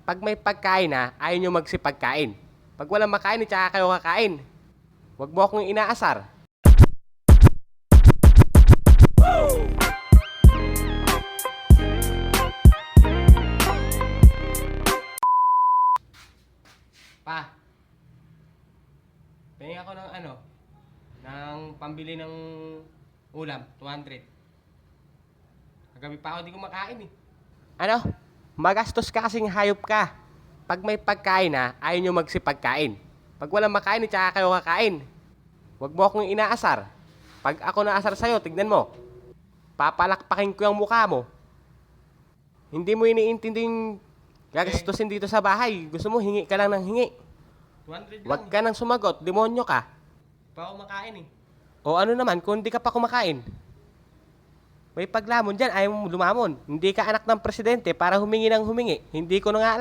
Pag may pagkain na, ayaw nyo magsipagkain. Pag walang makain, tsaka kayo kakain. Huwag mo akong inaasar. Pa, tingin ako ng ng pambili ng ulam, 200. Kagabi pa ako di kumakain eh. Ano? Magastos ka kasing hayop ka. Pag may pagkain na, ayaw nyo magsipagkain. Pag walang makain, tsaka kayo kakain. Huwag mo akong inaasar. Pag ako naasar sa'yo, tignan mo. Papalakpakin ko yung mukha mo. Hindi mo iniintindi yung gagastusin dito sa bahay. Gusto mo, hingi ka lang ng hingi. 200 lang. Huwag ka nang sumagot, demonyo ka. Pa ako makain eh. O ano naman, kung hindi ka pa kumakain. May paglamon dyan, ayaw mo lumamon. Hindi ka anak ng presidente para humingi ng humingi. Hindi ko na nga alam.